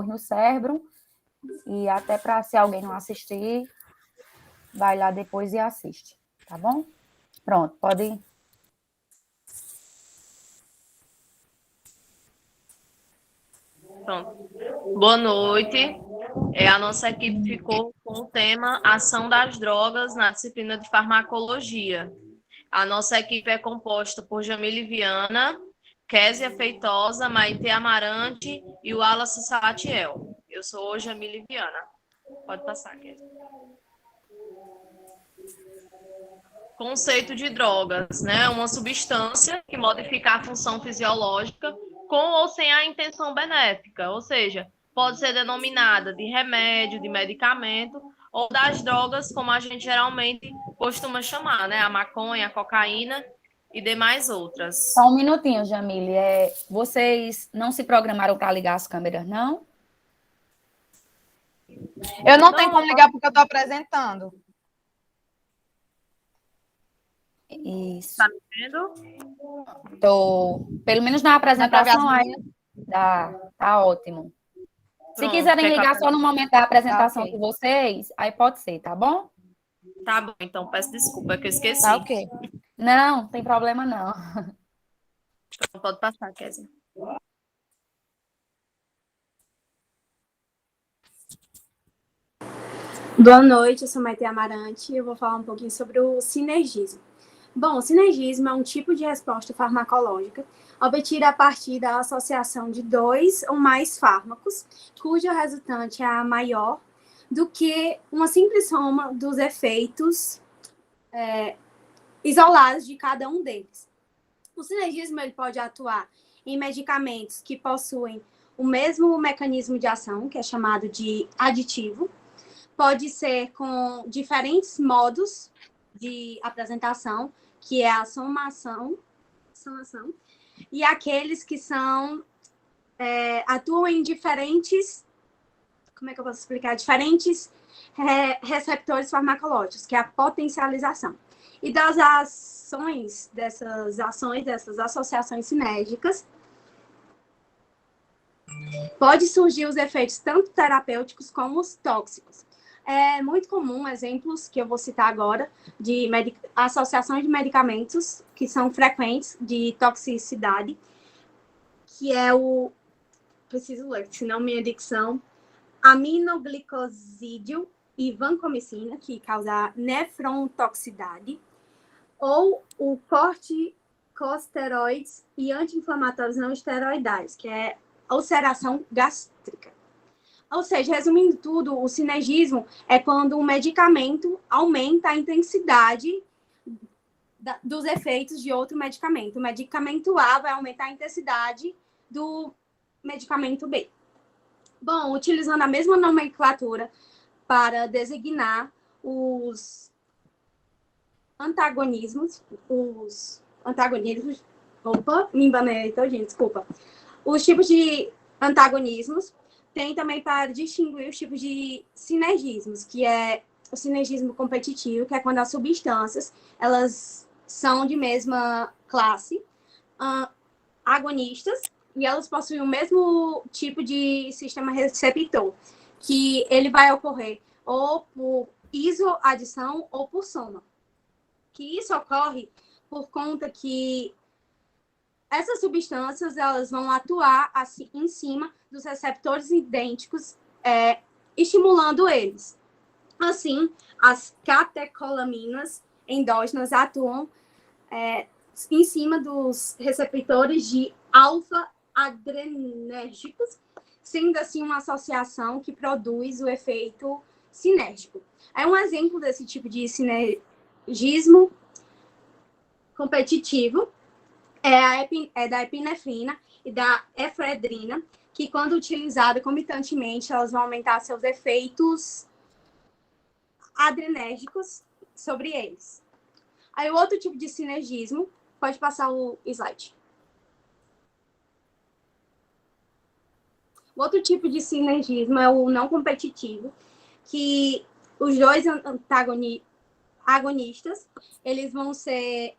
no cérebro. E até para, se alguém não assistir, vai lá depois e assiste, tá bom? Pronto, pode ir. Pronto. Boa noite. A nossa equipe ficou com o tema Ação das Drogas na disciplina de Farmacologia. A nossa equipe é composta por Jamile Viana, Késia Feitosa, Maite Amarante e o Wallace Salatiel. Eu sou Jamile Viana. Pode passar, Késia. Conceito de drogas, né? Uma substância que modifica a função fisiológica com ou sem a intenção benéfica, ou seja, pode ser denominada de remédio, de medicamento ou das drogas, como a gente geralmente costuma chamar, né? A maconha, a cocaína e demais outras. Só um minutinho, Jamile. Vocês não se programaram para ligar as câmeras, não? Eu não tenho como ligar porque eu estou apresentando. Isso. Tá me vendo? Pelo menos na apresentação aí, tá ótimo. Se Pronto, quiserem ligar só no momento da apresentação ok. de vocês, aí pode ser, tá bom? Tá bom, então peço desculpa, é que eu esqueci. Tá ok. Não tem problema não. Então, pode passar, Kézia. Boa noite, eu sou Maite Amarante e eu vou falar um pouquinho sobre o sinergismo. Bom, o sinergismo é um tipo de resposta farmacológica obtida a partir da associação de dois ou mais fármacos, cuja resultante é maior do que uma simples soma dos efeitos isolados de cada um deles. O sinergismo ele pode atuar em medicamentos que possuem o mesmo mecanismo de ação, que é chamado de aditivo. Pode ser com diferentes modos de apresentação, que é a somação, e aqueles que são atuam em diferentes, como é que eu posso explicar? Diferentes receptores farmacológicos, que é a potencialização. E das ações, dessas associações sinérgicas, pode surgir os efeitos tanto terapêuticos como os tóxicos. É muito comum exemplos que eu vou citar agora de associações de medicamentos que são frequentes de toxicidade, que é preciso ler, senão minha dicção, aminoglicosídeo e vancomicina, que causa nefrontoxicidade, ou o corticosteroides e anti-inflamatórios não esteroidais, que é ulceração gástrica. Ou seja, resumindo tudo, o sinergismo é quando um medicamento aumenta a intensidade dos efeitos de outro medicamento. O medicamento A vai aumentar a intensidade do medicamento B. Bom, utilizando a mesma nomenclatura para designar os antagonismos, opa, me embanei todinho, desculpa. Os tipos de antagonismos tem também para distinguir os tipos de sinergismos, que é o sinergismo competitivo, que é quando as substâncias elas são de mesma classe, agonistas, e elas possuem o mesmo tipo de sistema receptor, que ele vai ocorrer ou por isoadição ou por soma. Que isso ocorre por conta que essas substâncias elas vão atuar assim, em cima dos receptores idênticos, estimulando eles. Assim, as catecolaminas endógenas atuam em cima dos receptores de alfa-adrenérgicos, sendo assim uma associação que produz o efeito sinérgico. Um exemplo desse tipo de sinergismo competitivo é da epinefrina e da efedrina, que quando utilizada comitantemente, elas vão aumentar seus efeitos adrenérgicos sobre eles. Aí o outro tipo de sinergismo, pode passar o slide. O outro tipo de sinergismo é o não competitivo, que os dois agonistas, eles vão ser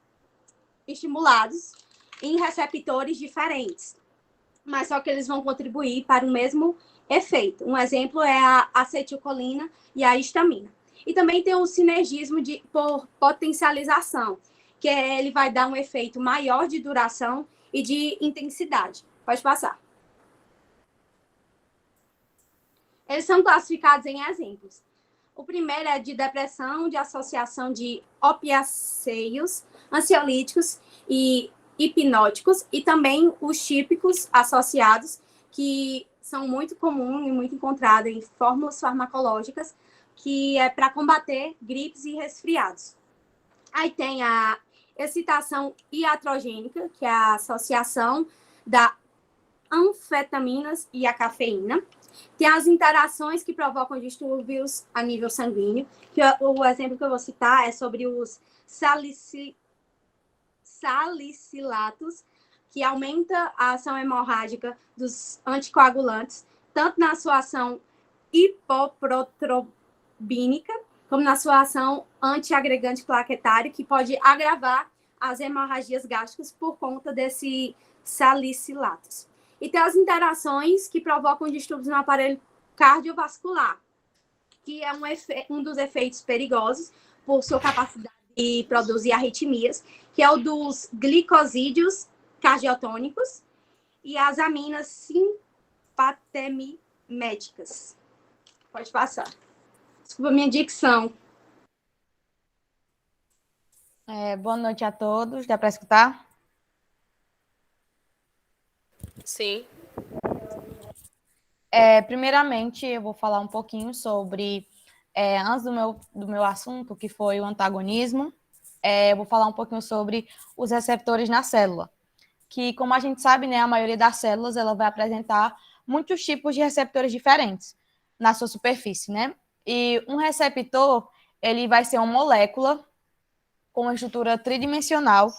estimulados em receptores diferentes, mas só que eles vão contribuir para o mesmo efeito. Um exemplo é a acetilcolina e a histamina. E também tem o sinergismo por potencialização, que ele vai dar um efeito maior de duração e de intensidade. Pode passar. Eles são classificados em exemplos. O primeiro é de depressão, de associação de opiáceos, ansiolíticos e hipnóticos, e também os típicos associados, que são muito comuns e muito encontrados em fórmulas farmacológicas, que é para combater gripes e resfriados. Aí tem a excitação iatrogênica, que é a associação da anfetaminas e a cafeína. Tem as interações que provocam distúrbios a nível sanguíneo, que o exemplo que eu vou citar é sobre os salicilatos, que aumenta a ação hemorrágica dos anticoagulantes, tanto na sua ação hipoprotrobínica, como na sua ação antiagregante plaquetário, que pode agravar as hemorragias gástricas por conta desse salicilatos. E tem as interações que provocam distúrbios no aparelho cardiovascular, que é um dos efeitos perigosos por sua capacidade de produzir arritmias, que é o dos glicosídeos cardiotônicos e as aminas simpatemiméticas. Pode passar. Desculpa a minha dicção. Boa noite a todos. Dá para escutar? Sim. Primeiramente, eu vou falar um pouquinho sobre, antes do meu assunto, que foi o antagonismo, eu vou falar um pouquinho sobre os receptores na célula, que, como a gente sabe, né, a maioria das células ela vai apresentar muitos tipos de receptores diferentes na sua superfície, né? E um receptor, ele vai ser uma molécula com uma estrutura tridimensional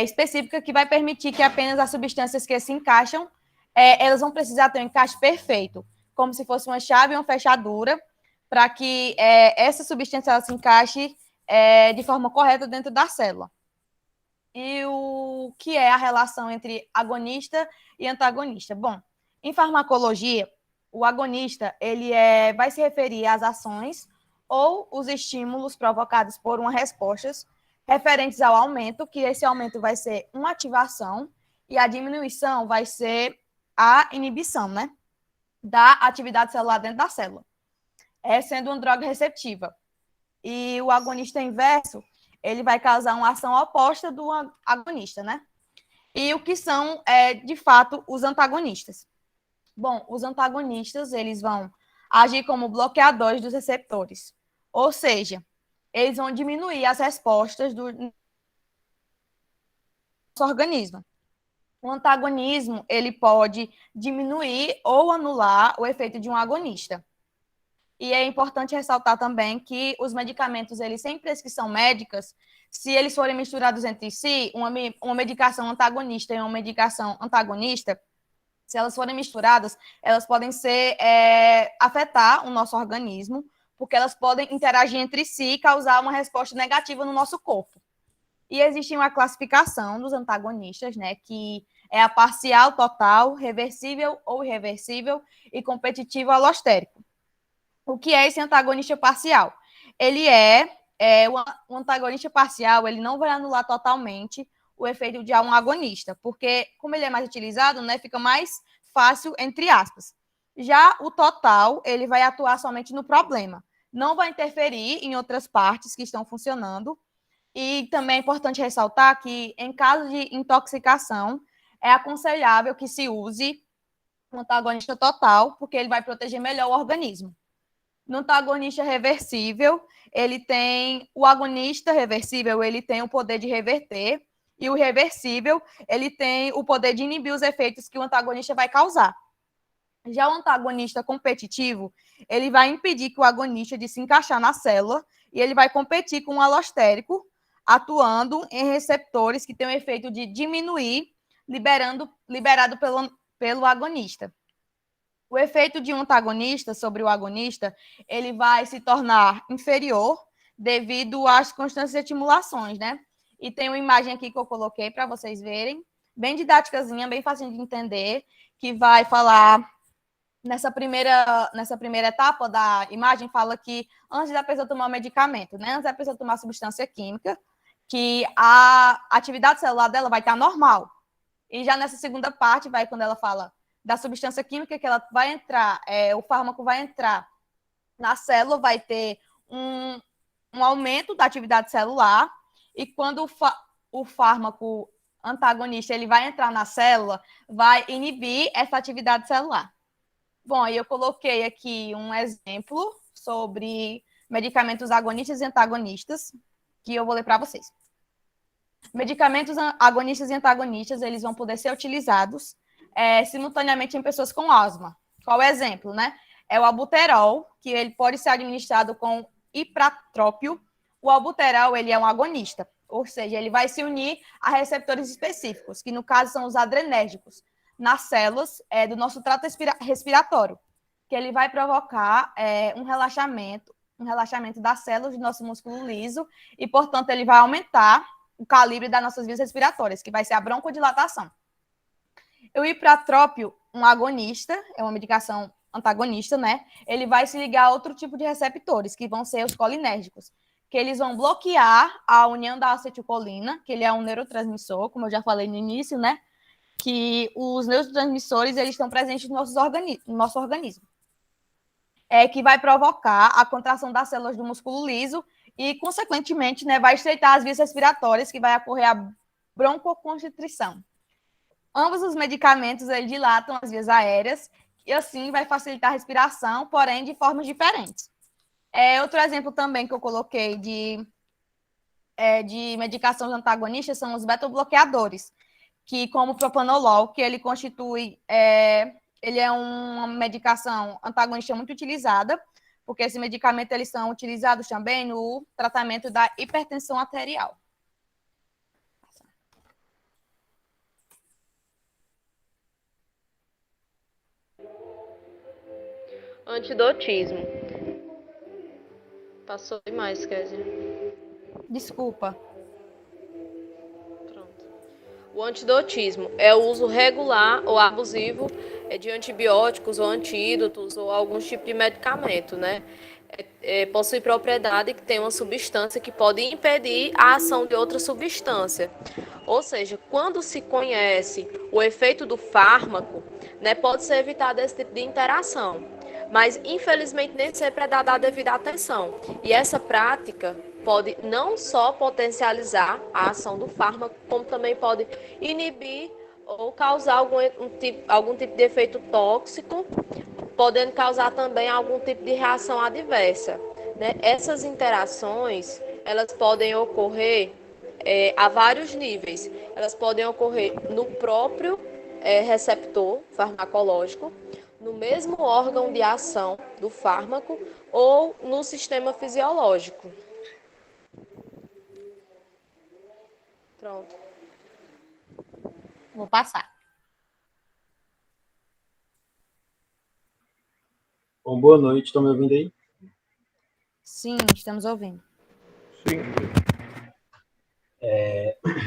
específica que vai permitir que apenas as substâncias que se encaixam, elas vão precisar ter um encaixe perfeito, como se fosse uma chave ou uma fechadura, para que essa substância ela se encaixe de forma correta dentro da célula. E o que é a relação entre agonista e antagonista? Bom, em farmacologia, o agonista ele vai se referir às ações ou os estímulos provocados por uma resposta referentes ao aumento, que esse aumento vai ser uma ativação e a diminuição vai ser a inibição, né, da atividade celular dentro da célula, sendo uma droga receptiva. E o agonista inverso, ele vai causar uma ação oposta do agonista, né? E o que são, de fato, os antagonistas? Bom, os antagonistas, eles vão agir como bloqueadores dos receptores, ou seja, eles vão diminuir as respostas do nosso organismo. O antagonismo, ele pode diminuir ou anular o efeito de um agonista. E é importante ressaltar também que os medicamentos, eles sem prescrição médicas, se eles forem misturados entre si, uma medicação antagonista e uma medicação antagonista, se elas forem misturadas, elas podem afetar o nosso organismo, porque elas podem interagir entre si e causar uma resposta negativa no nosso corpo. E existe uma classificação dos antagonistas, né, que é a parcial, total, reversível ou irreversível e competitivo alostérico. O que é esse antagonista parcial? Ele o antagonista parcial, ele não vai anular totalmente o efeito de um agonista, porque como ele é mais utilizado, né, fica mais fácil, entre aspas. Já o total, ele vai atuar somente no problema, não vai interferir em outras partes que estão funcionando. E também é importante ressaltar que, em caso de intoxicação, é aconselhável que se use um antagonista total, porque ele vai proteger melhor o organismo. No antagonista reversível, o agonista reversível, ele tem o poder de reverter, e o reversível, ele tem o poder de inibir os efeitos que o antagonista vai causar. Já o antagonista competitivo, ele vai impedir que o agonista de se encaixar na célula, e ele vai competir com o alostérico, atuando em receptores que têm o efeito de diminuir, liberado pelo agonista. O efeito de um antagonista sobre o agonista, ele vai se tornar inferior devido às constantes estimulações, né? E tem uma imagem aqui que eu coloquei para vocês verem, bem didáticazinha, bem fácil de entender, que vai falar nessa primeira etapa da imagem, fala que antes da pessoa tomar o medicamento, né? Antes da pessoa tomar a substância química, que a atividade celular dela vai estar normal. E já nessa segunda parte, vai quando ela fala da substância química, que ela vai entrar, o fármaco vai entrar na célula, vai ter um aumento da atividade celular, e quando o fármaco antagonista ele vai entrar na célula, vai inibir essa atividade celular. Bom, aí eu coloquei aqui um exemplo sobre medicamentos agonistas e antagonistas, que eu vou ler para vocês. Medicamentos agonistas e antagonistas, eles vão poder ser utilizados simultaneamente em pessoas com asma. Qual o exemplo, né? É o albuterol, que ele pode ser administrado com ipratrópio. O albuterol, ele é um agonista, ou seja, ele vai se unir a receptores específicos, que no caso são os adrenérgicos, nas células do nosso trato respiratório, que ele vai provocar um relaxamento das células do nosso músculo liso, e, portanto, ele vai aumentar o calibre das nossas vias respiratórias, que vai ser a broncodilatação. O ipratrópio, um agonista, é uma medicação antagonista, né? Ele vai se ligar a outro tipo de receptores, que vão ser os colinérgicos, que eles vão bloquear a união da acetilcolina, que ele é um neurotransmissor, como eu já falei no início, né? Que os neurotransmissores, eles estão presentes no nosso organismo. Que vai provocar a contração das células do músculo liso e, consequentemente, né, vai estreitar as vias respiratórias, que vai ocorrer a broncoconstrição. Ambos os medicamentos eles dilatam as vias aéreas e, assim, vai facilitar a respiração, porém de formas diferentes. Outro exemplo também que eu coloquei de medicações antagonistas são os beta-bloqueadores, que, como o propanolol, que ele constitui, ele é uma medicação antagonista muito utilizada, porque esses medicamentos eles são utilizados também no tratamento da hipertensão arterial. Antidotismo. Passou demais, Kézia. Desculpa. Pronto. O antidotismo é o uso regular ou abusivo de antibióticos ou antídotos ou algum tipo de medicamento, né? Possui propriedade que tem uma substância que pode impedir a ação de outra substância. Ou seja, quando se conhece o efeito do fármaco, né, pode ser evitado esse tipo de interação. Mas, infelizmente, nem sempre é dada a devida atenção. E essa prática pode não só potencializar a ação do fármaco, como também pode inibir ou causar algum tipo de efeito tóxico, podendo causar também algum tipo de reação adversa, né? Essas interações, elas podem ocorrer a vários níveis. Elas podem ocorrer no próprio receptor farmacológico, no mesmo órgão de ação do fármaco ou no sistema fisiológico. Pronto. Vou passar. Bom, boa noite, estão me ouvindo aí? Sim, estamos ouvindo. Sim.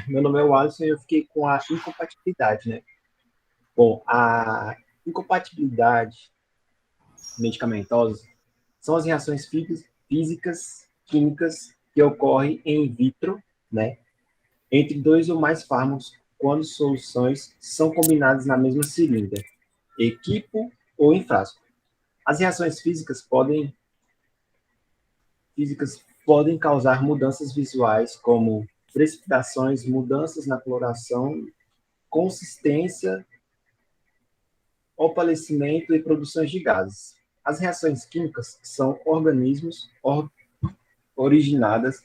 Meu nome é Alisson e eu fiquei com a incompatibilidade, né? Bom, a incompatibilidade medicamentosa são as reações físicas, químicas que ocorrem in vitro, né? Entre dois ou mais fármacos quando soluções são combinadas na mesma seringa, equipo ou em frasco. As reações físicas podem causar mudanças visuais, como precipitações, mudanças na coloração, consistência, opalecimento e produções de gases. As reações químicas são organismos originadas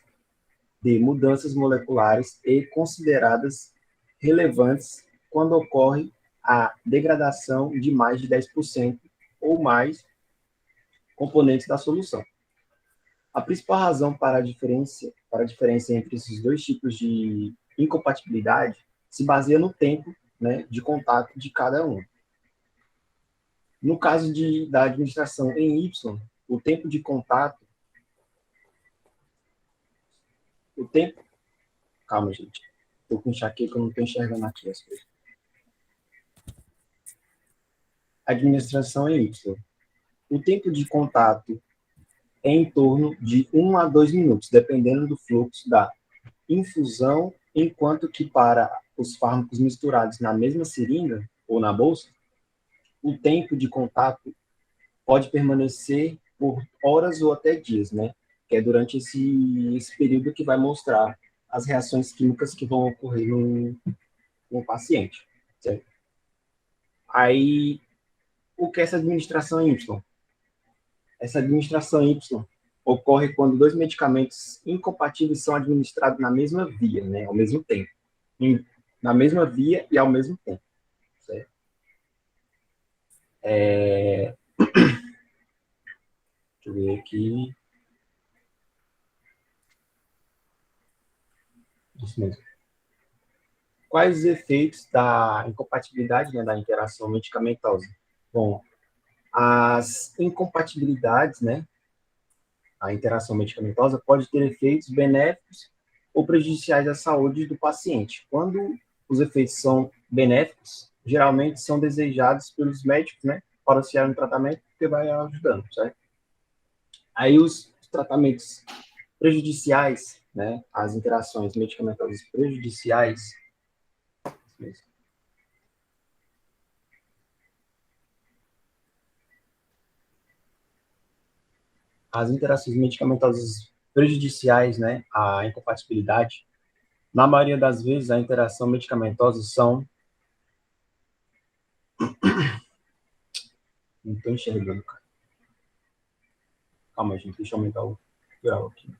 de mudanças moleculares e consideradas relevantes quando ocorre a degradação de mais de 10% ou mais componentes da solução. A principal razão para a diferença entre esses dois tipos de incompatibilidade se baseia no tempo, né, de contato de cada um. No caso da administração em Y, o tempo de contato... Calma, gente. Estou com enxaqueca, eu não estou enxergando aqui as coisas. administração em Y. O tempo de contato é em torno de 1 a 2 minutos, dependendo do fluxo da infusão, enquanto que para os fármacos misturados na mesma seringa ou na bolsa, o tempo de contato pode permanecer por horas ou até dias, né? Que é durante esse período que vai mostrar as reações químicas que vão ocorrer no paciente, certo? Aí, o que é essa administração Y? Essa administração Y ocorre quando dois medicamentos incompatíveis são administrados na mesma via, né? Ao mesmo tempo. Na mesma via e ao mesmo tempo, certo? Deixa eu ver aqui. Isso mesmo. Quais os efeitos da incompatibilidade, né, da interação medicamentosa? Bom, as incompatibilidades, né, a interação medicamentosa pode ter efeitos benéficos ou prejudiciais à saúde do paciente. Quando os efeitos são benéficos, geralmente são desejados pelos médicos, né, para auxiliar no tratamento, porque vai ajudando, certo? Aí os tratamentos prejudiciais, né, as interações medicamentosas prejudiciais, as interações medicamentosas prejudiciais, né, à incompatibilidade, na maioria das vezes a interação medicamentosa são... Não estou enxergando, cara. Calma, gente, deixa eu aumentar o grau aqui.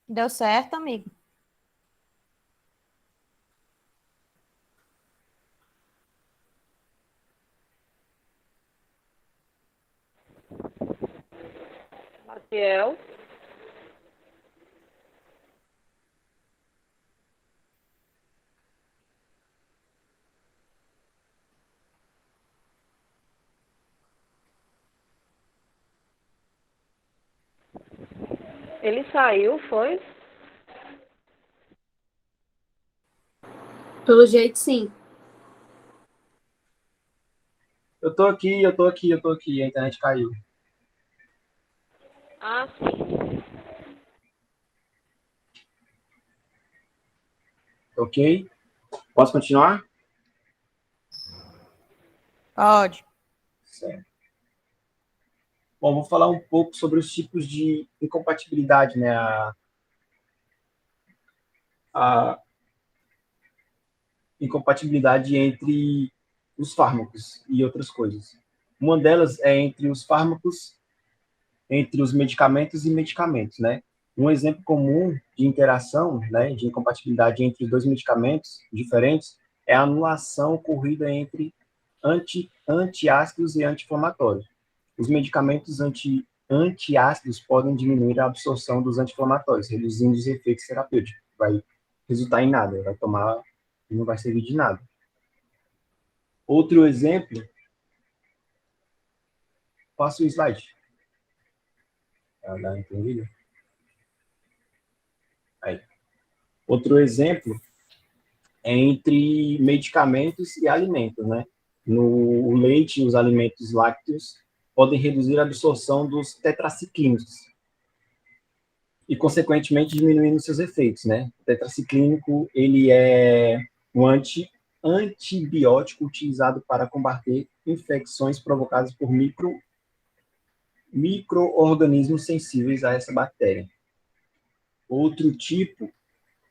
Deu certo, amigo? Maciel. Ele saiu, foi? Pelo jeito, sim. Eu tô aqui, a internet caiu. Ah, sim. Ok? Posso continuar? Pode. Certo. Bom, vou falar um pouco sobre os tipos de incompatibilidade, né? A incompatibilidade entre os fármacos e outras coisas. Uma delas é entre os fármacos, entre os medicamentos e medicamentos, né? Um exemplo comum de interação, né, de incompatibilidade entre dois medicamentos diferentes é a anulação ocorrida entre antiácidos e anti-inflamatórios. Os medicamentos antiácidos podem diminuir a absorção dos anti-inflamatórios, reduzindo os efeitos terapêuticos. Vai resultar em nada, vai tomar e não vai servir de nada. Outro exemplo, passa o slide. Ela entendeu? Aí. Outro exemplo é entre medicamentos e alimentos, né? No leite e os alimentos lácteos podem reduzir a absorção dos tetraciclínicos e, consequentemente, diminuindo seus efeitos, né? O tetraciclínico, ele é um antibiótico utilizado para combater infecções provocadas por micro-organismos sensíveis a essa bactéria. Outro tipo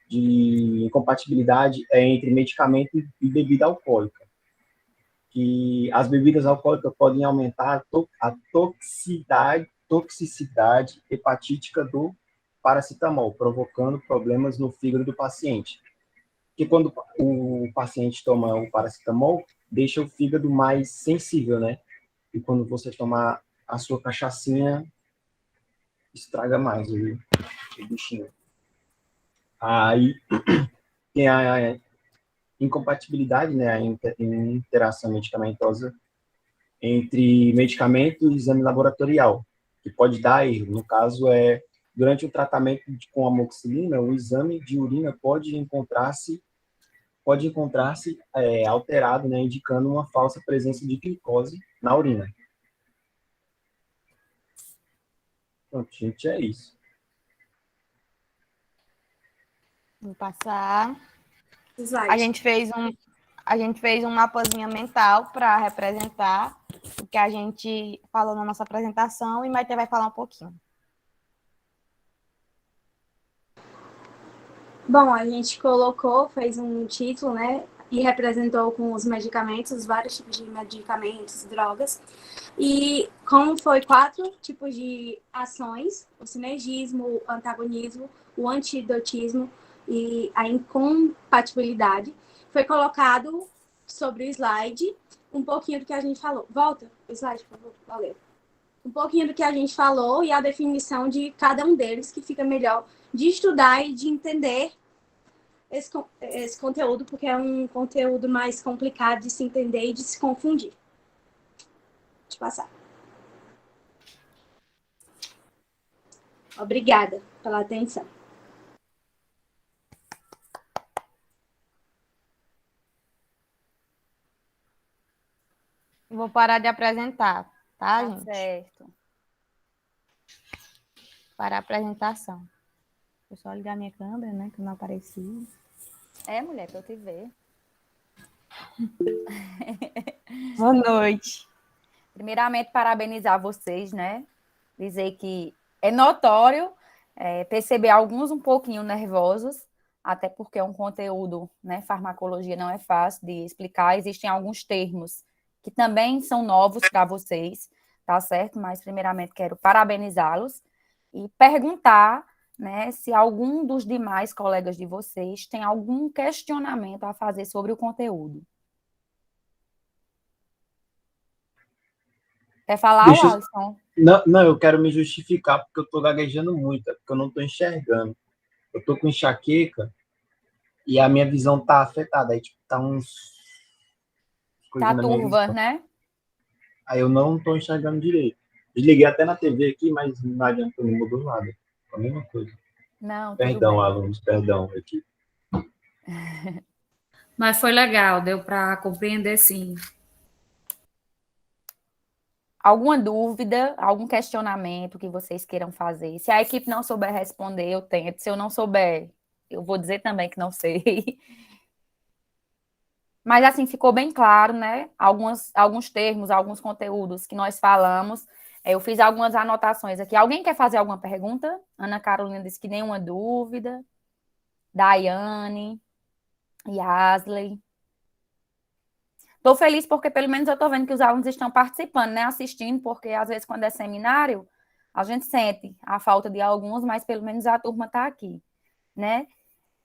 de incompatibilidade é entre medicamento e bebida alcoólica, que as bebidas alcoólicas podem aumentar a toxicidade hepatítica do paracetamol, provocando problemas no fígado do paciente. Porque quando o paciente toma o paracetamol, deixa o fígado mais sensível, né? E quando você tomar a sua cachaçinha, estraga mais o bichinho. Aí tem a incompatibilidade, né? A interação medicamentosa entre medicamento e exame laboratorial, que pode dar erro. No caso, durante o tratamento com amoxicilina, o exame de urina pode encontrar-se alterado, né, indicando uma falsa presença de glicose na urina. Pronto, gente, é isso. Vou passar. Slide. A gente fez um mapazinha mental para representar o que a gente falou na nossa apresentação e Maite vai falar um pouquinho. Bom, a gente fez um título, né? E representou com os medicamentos, os vários tipos de medicamentos, drogas. E como foi 4 tipos de ações, o sinergismo, o antagonismo, o antidotismo e a incompatibilidade, foi colocado sobre o slide um pouquinho do que a gente falou. Volta o slide, por favor. Valeu. Um pouquinho do que a gente falou e a definição de cada um deles, que fica melhor de estudar e de entender esse conteúdo, porque é um conteúdo mais complicado de se entender e de se confundir. Deixa eu passar. Obrigada pela atenção. Vou parar de apresentar, tá, Tá gente? certo. Para a apresentação. Vou só ligar minha câmera, né, que não apareci. É, mulher, pra eu te ver. Boa noite. Primeiramente, parabenizar vocês, né? Dizer que é notório perceber alguns um pouquinho nervosos, até porque é um conteúdo, né? Farmacologia não é fácil de explicar. Existem alguns termos que também são novos para vocês, tá certo? Mas, primeiramente, quero parabenizá-los e perguntar, né, se algum dos demais colegas de vocês tem algum questionamento a fazer sobre o conteúdo. Quer falar, Alisson? Não, eu quero me justificar porque eu estou gaguejando muito, porque eu não estou enxergando. Eu estou com enxaqueca e a minha visão está afetada. Aí, tipo, tá uns... Tá turva, né? Aí eu não estou enxergando direito. Desliguei até na TV aqui, mas não adianta, não mudou nada. A mesma coisa. Não, Perdão, alunos, perdão. Aqui. Mas foi legal, deu para compreender, sim. Alguma dúvida, algum questionamento que vocês queiram fazer? Se a equipe não souber responder, eu tento. Se eu não souber, eu vou dizer também que não sei. Mas, assim, ficou bem claro, né? Alguns termos, alguns conteúdos que nós falamos. Eu fiz algumas anotações aqui. Alguém quer fazer alguma pergunta? Ana Carolina disse que nenhuma dúvida. Daiane, Yasley. Estou feliz porque, pelo menos, eu estou vendo que os alunos estão participando, né? Assistindo, porque, às vezes, quando é seminário, a gente sente a falta de alguns, mas, pelo menos, a turma está aqui, né?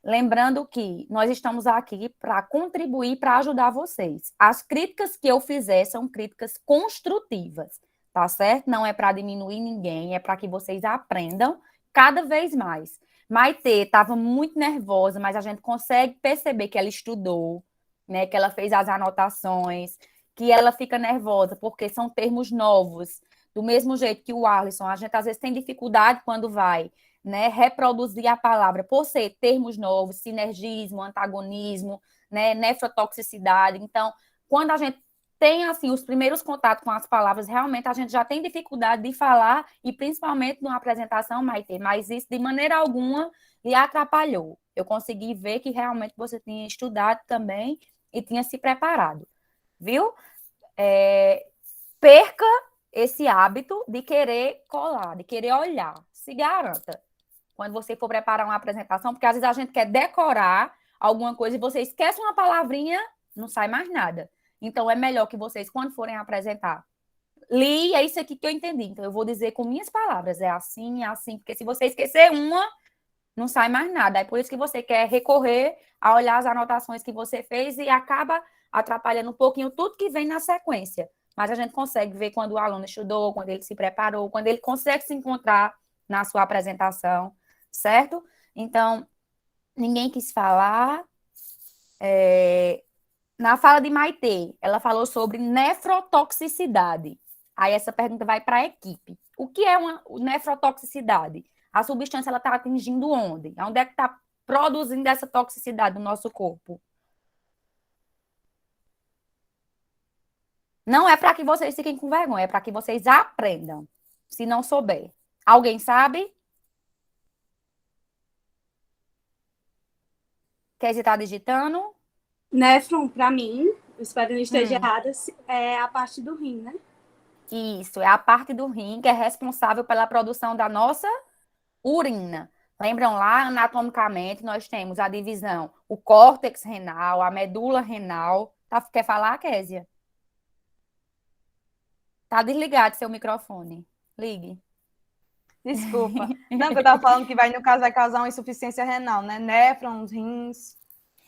Lembrando que nós estamos aqui para contribuir, para ajudar vocês. As críticas que eu fizer são críticas construtivas, tá certo? Não é para diminuir ninguém, é para que vocês aprendam cada vez mais. Maite estava muito nervosa, mas a gente consegue perceber que ela estudou, né? Que ela fez as anotações, que ela fica nervosa, porque são termos novos. Do mesmo jeito que o Alisson, a gente às vezes tem dificuldade quando vai, né, reproduzir a palavra, por ser termos novos, sinergismo, antagonismo, né, nefrotoxicidade. Então, quando a gente tem, assim, os primeiros contatos com as palavras, realmente a gente já tem dificuldade de falar, e principalmente numa apresentação, Maite, mas isso de maneira alguma lhe atrapalhou. Eu consegui ver que realmente você tinha estudado também e tinha se preparado, viu? Perca esse hábito de querer colar, de querer olhar. Se garanta quando você for preparar uma apresentação, porque às vezes a gente quer decorar alguma coisa e você esquece uma palavrinha, não sai mais nada. Então, é melhor que vocês, quando forem apresentar, li, é isso aqui que eu entendi. Então, eu vou dizer com minhas palavras, é assim, porque se você esquecer uma, não sai mais nada. É por isso que você quer recorrer a olhar as anotações que você fez e acaba atrapalhando um pouquinho tudo que vem na sequência. Mas a gente consegue ver quando o aluno estudou, quando ele se preparou, quando ele consegue se encontrar na sua apresentação, certo? Então, ninguém quis falar. Na fala de Maitê, ela falou sobre nefrotoxicidade. Aí essa pergunta vai para a equipe. O que é uma nefrotoxicidade? A substância ela está atingindo onde? Onde é que está produzindo essa toxicidade no nosso corpo? Não é para que vocês fiquem com vergonha, é para que vocês aprendam, se não souber. Alguém sabe? Quer estar digitando? Néfron, para mim, eu espero que não esteja errada, é a parte do rim, né? Isso, é a parte do rim que é responsável pela produção da nossa urina. Lembram lá, anatomicamente, nós temos a divisão, o córtex renal, a medula renal. Quer falar, Késia? Tá desligado seu microfone. Ligue. Desculpa. Não, que eu tava falando que no caso, vai causar uma insuficiência renal, né? Néfrons, rins.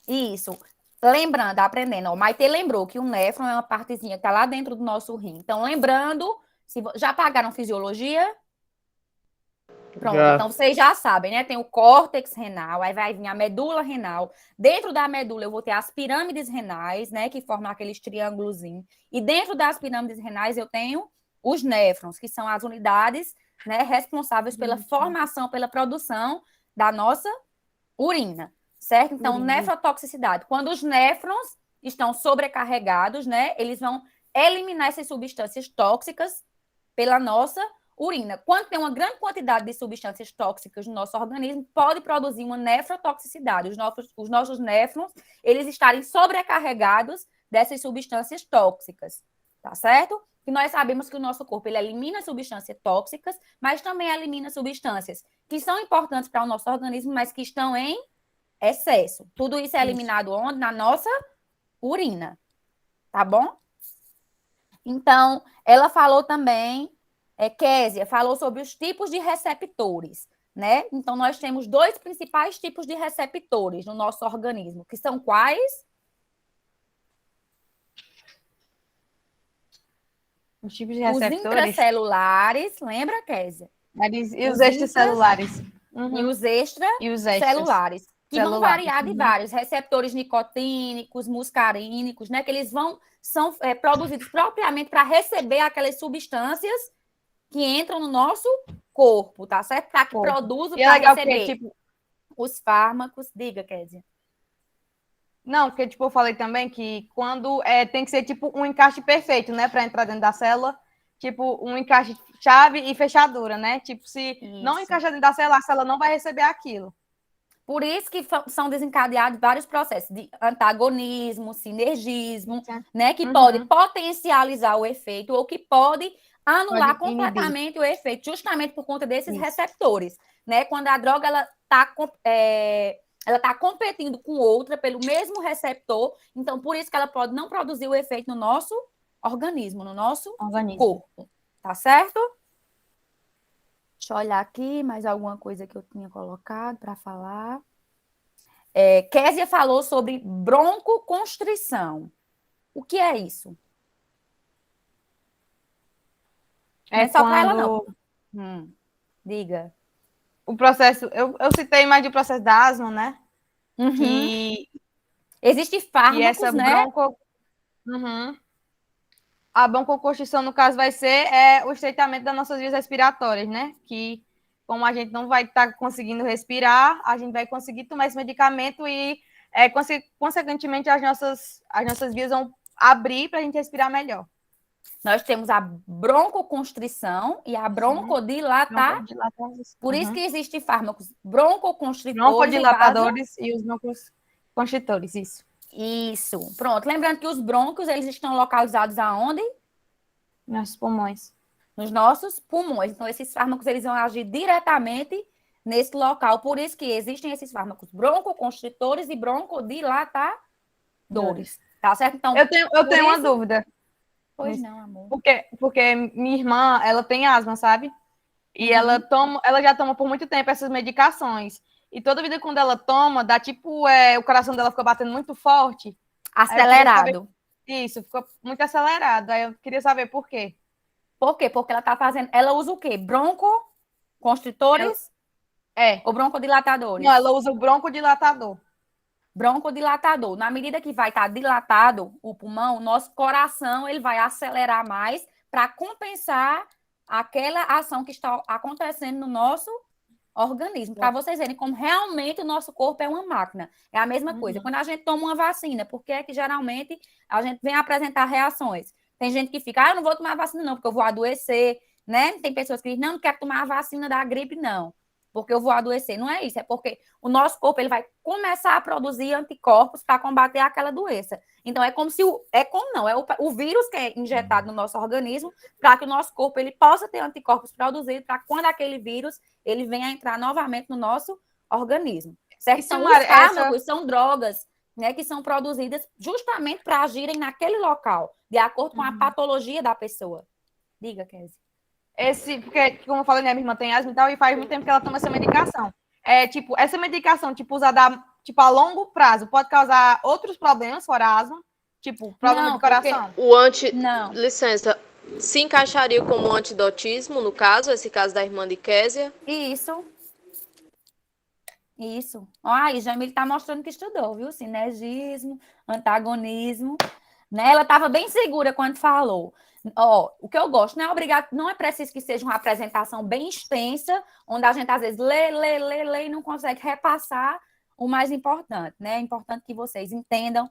Isso. Lembrando, aprendendo. O Maitê lembrou que o néfron é uma partezinha que tá lá dentro do nosso rim. Então, lembrando, já pagaram fisiologia? Pronto, então vocês já sabem, né? Tem o córtex renal, aí vai vir a medula renal. Dentro da medula eu vou ter as pirâmides renais, né? Que formam aqueles triângulozinhos. E dentro das pirâmides renais eu tenho os néfrons, que são as unidades, né, responsáveis pela formação, pela produção da nossa urina, certo? Então, nefrotoxicidade. Quando os néfrons estão sobrecarregados, né? Eles vão eliminar essas substâncias tóxicas pela nossa urina. Quando tem uma grande quantidade de substâncias tóxicas no nosso organismo, pode produzir uma nefrotoxicidade. Os nossos néfrons, eles estarem sobrecarregados dessas substâncias tóxicas, tá certo? E nós sabemos que o nosso corpo, ele elimina substâncias tóxicas, mas também elimina substâncias que são importantes para o nosso organismo, mas que estão em excesso. Tudo isso é eliminado onde? Na nossa urina, tá bom? Então, ela falou também, Késia, falou sobre os tipos de receptores, né? Então, nós temos 2 principais tipos de receptores no nosso organismo, que são quais? Os tipos de receptores? Os intracelulares, lembra, Késia? E os extracelulares? E os extracelulares, que vão variar de vários, receptores nicotínicos, muscarínicos, né? Que eles são produzidos propriamente para receber aquelas substâncias que entram no nosso corpo, tá certo? Para que produzam, para receber os fármacos. Diga, Késia. Não, porque eu falei também que quando tem que ser um encaixe perfeito, né, para entrar dentro da célula, um encaixe chave e fechadura, né? Se não encaixar dentro da célula, a célula não vai receber aquilo. Por isso que são desencadeados vários processos de antagonismo, sinergismo, né? Que pode potencializar o efeito ou que pode anular completamente o efeito, justamente por conta desses receptores, né? Quando a droga ela está competindo com outra pelo mesmo receptor, então por isso que ela pode não produzir o efeito no nosso organismo, no nosso corpo, tá certo? Deixa eu olhar aqui, mais alguma coisa que eu tinha colocado para falar. Késia falou sobre broncoconstrição. O que é isso? Não é só para ela, não. Diga. O processo, eu citei mais de processo da asma, né? Que existe fármacos, né? A broncoconstrição, no caso, vai ser o estreitamento das nossas vias respiratórias, né? Que, como a gente não vai estar conseguindo respirar, a gente vai conseguir tomar esse medicamento e, consequentemente, as nossas vias vão abrir para a gente respirar melhor. Nós temos a broncoconstrição e a broncodilatar. Por isso que existem fármacos broncoconstritores. Broncodilatadores e os broncoconstritores, isso. Isso. Pronto. Lembrando que os brônquios, eles estão localizados aonde? Nossos pulmões. Nos nossos pulmões. Então, esses fármacos, eles vão agir diretamente nesse local. Por isso que existem esses fármacos broncoconstritores e broncodilatadores. Tá certo? Então, Eu tenho uma isso... dúvida. Pois não, amor. Porque minha irmã, ela tem asma, sabe? E ela já toma por muito tempo essas medicações. E toda vida quando ela toma, dá tipo, o coração dela fica batendo muito forte. Acelerado. Isso, ficou muito acelerado. Aí eu queria saber por quê. Por quê? Porque ela tá fazendo. Ela usa o quê? Broncoconstritores ou broncodilatadores? Não, ela usa o broncodilatador. Broncodilatador. Na medida que vai estar dilatado o pulmão, nosso coração ele vai acelerar mais para compensar aquela ação que está acontecendo no nosso organismo. Para vocês verem como realmente o nosso corpo é uma máquina. É a mesma coisa. Quando a gente toma uma vacina, por que é que geralmente a gente vem apresentar reações? Tem gente que fica, eu não vou tomar vacina não, porque eu vou adoecer, né? Tem pessoas que dizem, não quero tomar a vacina da gripe, não, porque eu vou adoecer. Não é isso, é porque o nosso corpo ele vai começar a produzir anticorpos para combater aquela doença. Então, é como se o vírus que é injetado no nosso organismo para que o nosso corpo ele possa ter anticorpos produzidos para quando aquele vírus ele venha entrar novamente no nosso organismo. Certo? Então, os fármacos são drogas, né, que são produzidas justamente para agirem naquele local, de acordo com a patologia da pessoa. Diga, Kézia. Porque, como eu falei, minha irmã tem asma e tal, e faz muito tempo que ela toma essa medicação. Essa medicação, usada, a longo prazo, pode causar outros problemas fora asma? Problema de coração? Não. Licença, se encaixaria como antidotismo, no caso, esse caso da irmã de Kézia? Isso. Aí, Jamile está mostrando que estudou, viu? Sinergismo, antagonismo. Né? Ela estava bem segura quando falou. O que eu gosto, não é preciso que seja uma apresentação bem extensa, onde a gente, às vezes, lê e não consegue repassar o mais importante, né? É importante que vocês entendam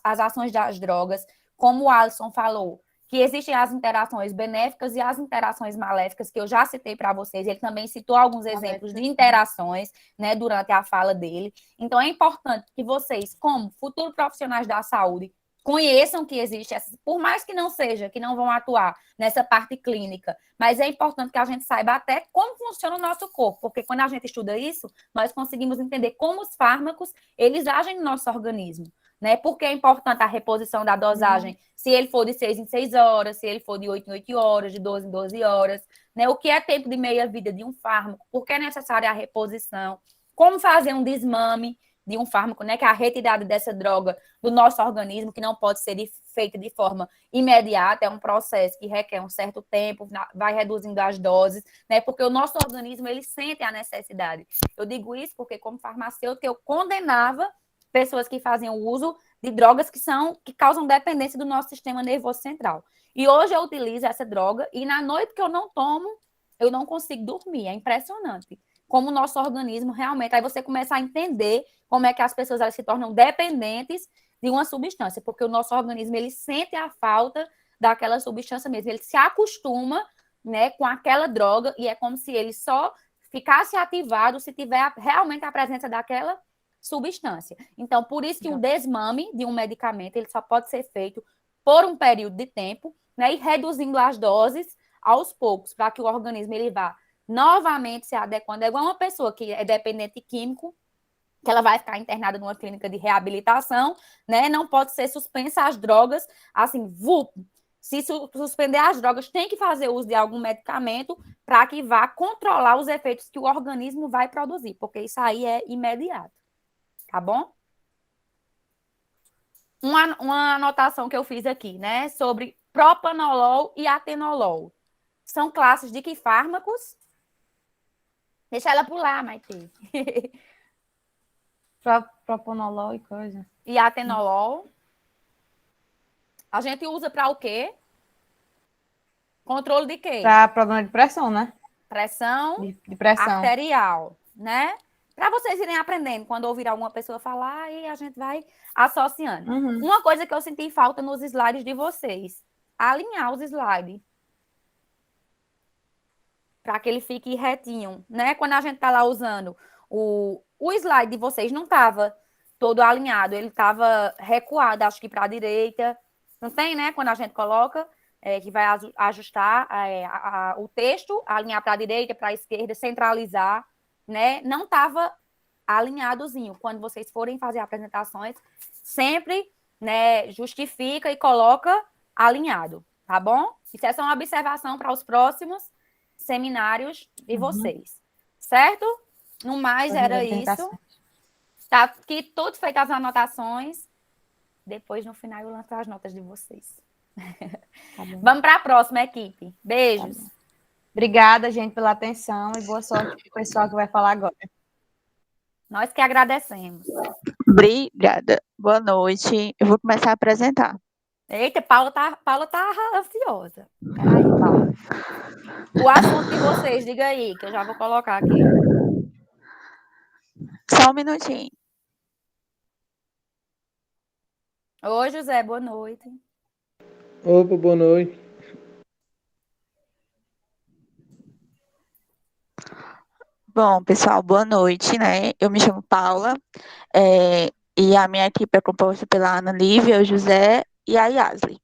as ações das drogas, como o Alisson falou, que existem as interações benéficas e as interações maléficas, que eu já citei para vocês. Ele também citou alguns exemplos de interações, né, durante a fala dele. Então, é importante que vocês, como futuros profissionais da saúde, conheçam que existe essas, por mais que não seja, que não vão atuar nessa parte clínica, mas é importante que a gente saiba até como funciona o nosso corpo, porque quando a gente estuda isso, nós conseguimos entender como os fármacos, eles agem no nosso organismo. Né? Porque é importante a reposição da dosagem, se ele for de 6 em 6 horas, se ele for de 8 em 8 horas, de 12 em 12 horas, né? O que é tempo de meia-vida de um fármaco, por que é necessária a reposição, como fazer um desmame de um fármaco, né? Que é a retirada dessa droga do nosso organismo, que não pode ser feita de forma imediata, é um processo que requer um certo tempo, vai reduzindo as doses, né? Porque o nosso organismo, ele sente a necessidade. Eu digo isso porque, como farmacêutica, eu condenava pessoas que fazem o uso de drogas que causam dependência do nosso sistema nervoso central. E hoje eu utilizo essa droga e na noite que eu não tomo, eu não consigo dormir. É impressionante como o nosso organismo realmente... Aí você começa a entender como é que as pessoas elas se tornam dependentes de uma substância, porque o nosso organismo ele sente a falta daquela substância mesmo. Ele se acostuma, né, com aquela droga e é como se ele só ficasse ativado se tiver realmente a presença daquela substância. Então, por isso que o desmame de um medicamento ele só pode ser feito por um período de tempo, né, e reduzindo as doses aos poucos, para que o organismo ele vá novamente se adequando. É igual uma pessoa que é dependente de químico, que ela vai ficar internada numa clínica de reabilitação, né? Não pode ser suspensa as drogas, assim, se suspender as drogas, tem que fazer uso de algum medicamento para que vá controlar os efeitos que o organismo vai produzir, porque isso aí é imediato. Tá bom? Uma anotação que eu fiz aqui, né? Sobre propanolol e atenolol. São classes de que fármacos? Deixa ela pular, Maite. Propanolol e coisa. E atenolol. A gente usa para o quê? Controle de quê? Para problema de pressão, né? Pressão, de pressão arterial, né? Para vocês irem aprendendo, quando ouvir alguma pessoa falar, e a gente vai associando. Uma coisa que eu senti falta nos slides de vocês, alinhar os slides. Para que ele fique retinho, né? Quando a gente tá lá usando o slide de vocês não tava todo alinhado, ele estava recuado, acho que para a direita. Não tem, né? Quando a gente coloca, que vai ajustar o texto, alinhar para a direita, para a esquerda, centralizar, né? Não estava alinhadozinho. Quando vocês forem fazer apresentações, sempre, né, justifica e coloca alinhado, tá bom? Isso é só uma observação para os próximos seminários de vocês, certo? No mais, era isso. Tá aqui tudo feito as anotações. Depois, no final, eu lanço as notas de vocês. Tá bom. Vamos para a próxima, equipe. Beijos. Tá, obrigada, gente, pela atenção e boa sorte para o pessoal que vai falar agora. Nós que agradecemos. Obrigada. Boa noite. Eu vou começar a apresentar. Eita, Paula tá ansiosa. Peraí, Paula. O assunto de vocês, diga aí, que eu já vou colocar aqui. Só um minutinho. Oi, José, boa noite. Opa, boa noite. Bom, pessoal, boa noite, né? Eu me chamo Paula, e a minha equipe é composta pela Ana Lívia, o José e a Yasli.